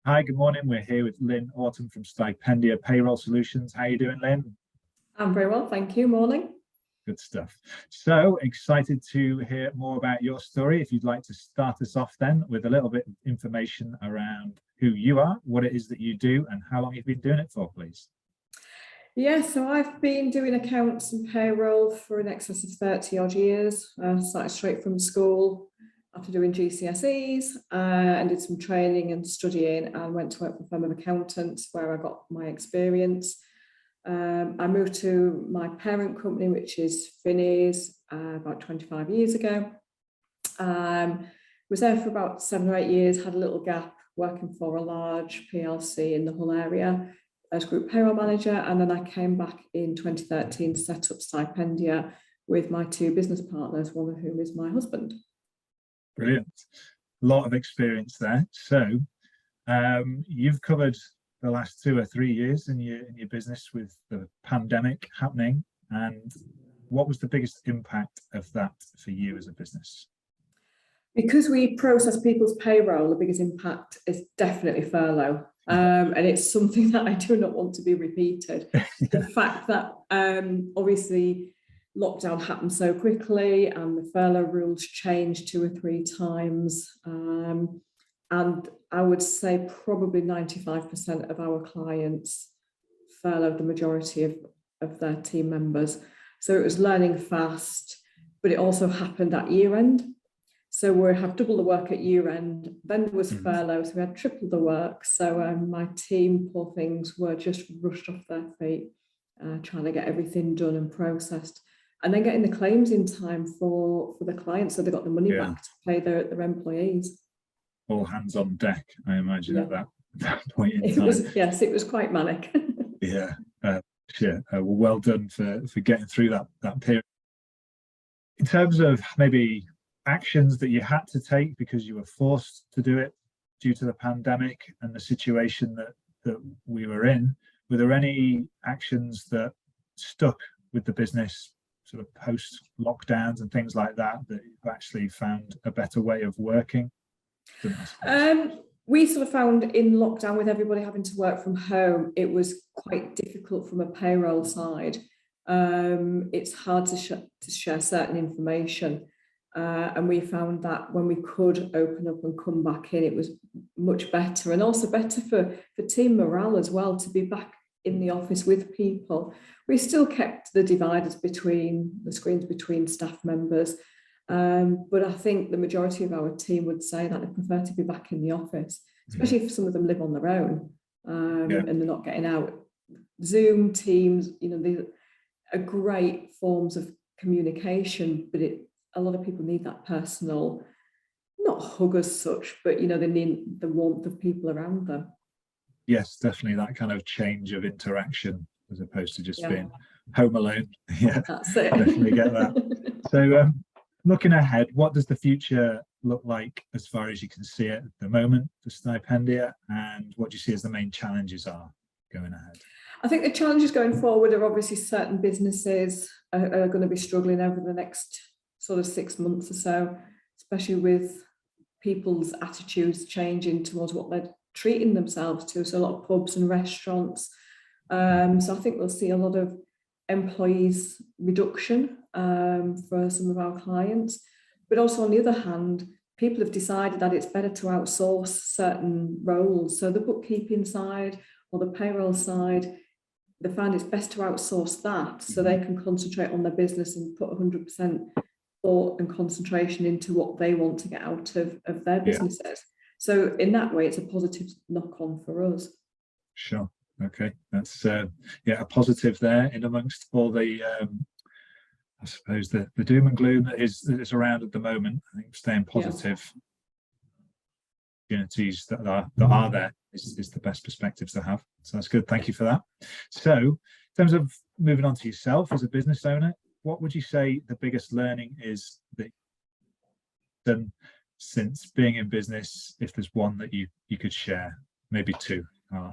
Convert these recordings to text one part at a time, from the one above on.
Hi, good morning. We're here with Lynn Auton from Stipendia Payroll Solutions. How are you doing, Lynn? I'm very well, thank you. Morning. Good stuff. So excited to hear more about your story. If you'd like to start us off then with a little bit of information around who you are, what it is that you do, and how long you've been doing it for, please. Yeah, so I've been doing accounts and payroll for in excess of 30 odd years. Started straight from school after doing GCSEs and did some training and studying and went to work for a firm of accountants where I got my experience. I moved to my parent company, which is Finneys, about 25 years ago. Was there for about 7 or 8 years, had a little gap working for a large PLC in the Hull area as group payroll manager, and then I came back in 2013 to set up Stipendia with my two business partners, one of whom is my husband. Brilliant. A lot of experience there. So you've covered the last 2 or 3 years in your business with the pandemic happening, and what was the biggest impact of that for you as a business? Because we process people's payroll, the biggest impact is definitely furlough. And it's something that I do not want to be repeated. The fact that obviously lockdown happened so quickly and the furlough rules changed 2 or 3 times. And I would say probably 95% of our clients furloughed the majority of their team members. So it was learning fast, but it also happened at year end. So we have double the work at year end, then there was furlough, so we had triple the work. So my team, poor things, were just rushed off their feet, trying to get everything done and processed. And then getting the claims in time for the clients, so they got the money back to pay their employees. All hands on deck, I imagine, at that point in time. It was quite manic. Yeah, well done for getting through that period. In terms of maybe actions that you had to take because you were forced to do it due to the pandemic and the situation that we were in, were there any actions that stuck with the business sort of post lockdowns and things like that you've actually found a better way of working? We sort of found in lockdown, with everybody having to work from home, it was quite difficult from a payroll side. It's hard to share certain information. And we found that when we could open up and come back in, it was much better, and also better for team morale as well, to be back in the office with people. We still kept the dividers between the screens between staff members, but I think the majority of our team would say that they prefer to be back in the office, especially if some of them live on their own and they're not getting out. Zoom, Teams, these are great forms of communication, but a lot of people need that personal, not hug as such, but they need the warmth of people around them. Yes, definitely that kind of change of interaction as opposed to just being home alone. Yeah, that's it. Definitely get that. So looking ahead, what does the future look like as far as you can see it at the moment for Stipendia, and what do you see as the main challenges are going ahead? I think the challenges going forward are obviously certain businesses are going to be struggling over the next sort of 6 months or so, especially with people's attitudes changing towards what they're treating themselves to. So a lot of pubs and restaurants. So I think we'll see a lot of employees reduction for some of our clients. But also on the other hand, people have decided that it's better to outsource certain roles. So the bookkeeping side or the payroll side, they find it's best to outsource that so they can concentrate on their business and put 100% thought and concentration into what they want to get out of their businesses. So in that way, it's a positive knock-on for us. Sure. Okay, that's a positive there in amongst all the I suppose the doom and gloom that is around at the moment. I think staying positive, opportunities that are there is the best perspectives to have. So that's good. Thank you for that. So in terms of moving on to yourself as a business owner, what would you say the biggest learning is that you've done since being in business, if there's one that you could share? Maybe two. I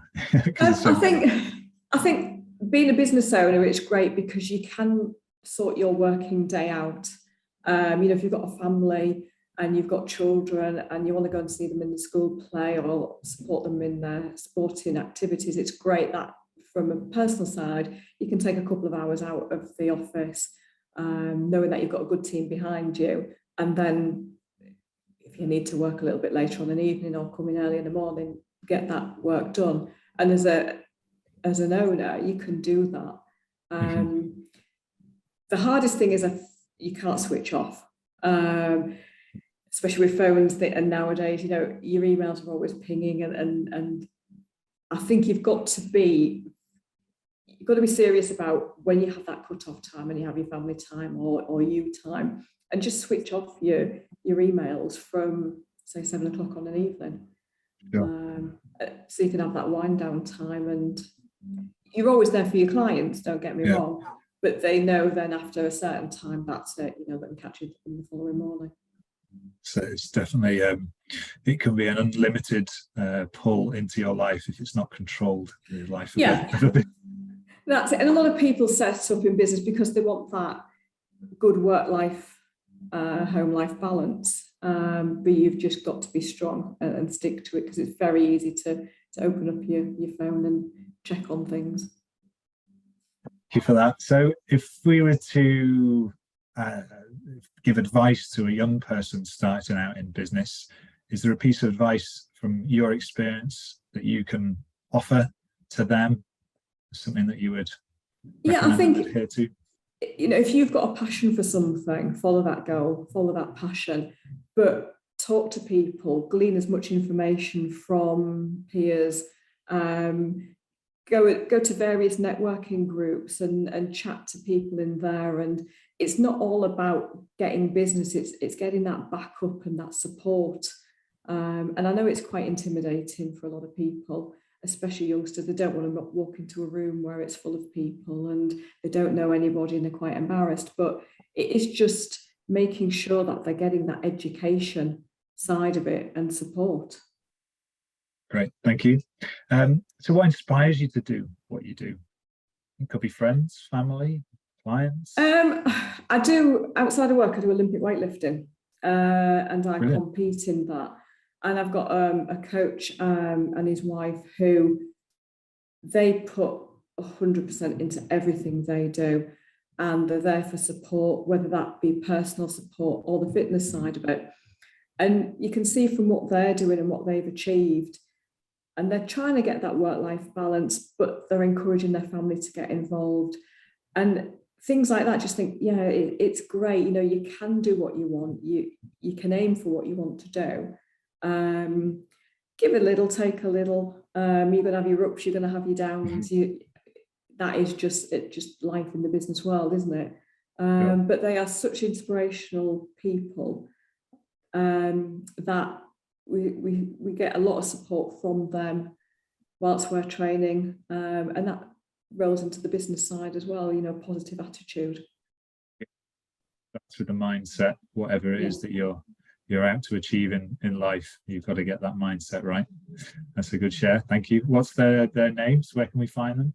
think being a business owner, it's great because you can sort your working day out. If you've got a family, and you've got children and you want to go and see them in the school play or support them in their sporting activities, it's great that from a personal side, you can take a couple of hours out of the office, knowing that you've got a good team behind you. And then if you need to work a little bit later on in the evening or come in early in the morning, get that work done. And as an owner, you can do that. The hardest thing is if you can't switch off, especially with phones and nowadays, you know, your emails are always pinging, and I think you've got to be serious about when you have that cut-off time and you have your family time or you time, and just switch off your emails from, say, 7 o'clock on an evening. Sure. So you can have that wind down time, and you're always there for your clients, don't get me wrong, but they know then after a certain time, that's it, you know, they can catch you in the following morning. So it's definitely, it can be an unlimited pull into your life if it's not controlled, the life of a That's it. And a lot of people set up in business because they want that good work-life, home-life balance. But you've just got to be strong and stick to it, because it's very easy to open up your phone and check on things. Thank you for that. So if we were to give advice to a young person starting out in business, is there a piece of advice from your experience that you can offer to them? Something that you would I think adhere to? You know, if you've got a passion for something, follow that goal, follow that passion, but talk to people, glean as much information from peers, go to various networking groups and chat to people in there. And it's not all about getting business, it's getting that backup and that support. And I know it's quite intimidating for a lot of people, especially youngsters. They don't want to walk into a room where it's full of people and they don't know anybody and they're quite embarrassed. But it is just making sure that they're getting that education side of it and support. Great, thank you. So what inspires you to do what you do? It could be friends, family, clients. I do, outside of work, I do Olympic weightlifting, and I compete in that. And I've got a coach and his wife who they put 100% into everything they do, and they're there for support, whether that be personal support or the fitness side of it. And you can see from what they're doing and what they've achieved, and they're trying to get that work-life balance, but they're encouraging their family to get involved. And things like that, just think, it's great. You know, you can do what you want. You can aim for what you want to do. Give a little, take a little. You're going to have your ups, you're going to have your downs. That is just life in the business world, isn't it? But they are such inspirational people that we get a lot of support from them whilst we're training, and that rolls into the business side as well. You know, positive attitude. That's with the mindset, whatever it is that you're out to achieve in life, you've got to get that mindset right. That's a good share. Thank you. What's their names? Where can we find them?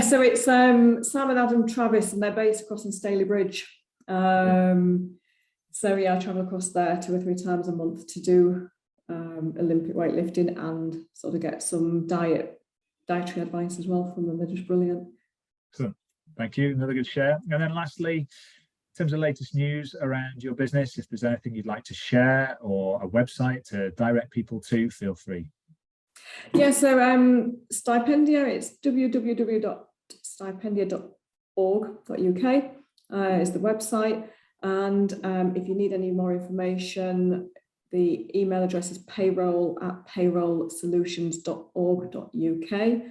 So it's Sam and Adam Travis, and they're based across in Staley Bridge. So I travel across there 2 or 3 times a month to do Olympic weightlifting and sort of get some dietary advice as well from them. They're just brilliant. Excellent. Thank you. Another good share. And then lastly, in terms of latest news around your business, if there's anything you'd like to share or a website to direct people to, feel free. So Stipendia, it's www.stipendia.org.uk is the website. And if you need any more information, the email address is payroll@payrollsolutions.org.uk.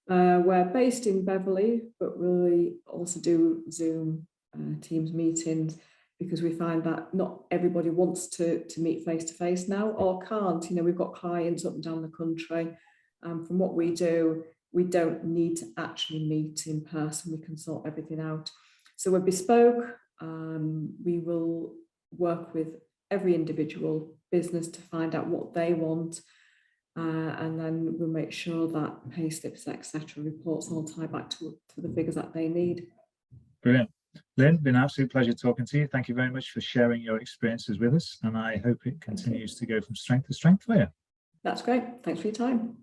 We're based in Beverley, but we also do Zoom Teams meetings, because we find that not everybody wants to meet face to face now, or can't. You know, we've got clients up and down the country. From what we do, we don't need to actually meet in person. We can sort everything out. So we're bespoke. We will work with every individual business to find out what they want, and then we'll make sure that pay slips, etc., reports all tie back to the figures that they need. Brilliant. Lynne, been an absolute pleasure talking to you. Thank you very much for sharing your experiences with us, and I hope it continues to go from strength to strength for you. That's great. Thanks for your time.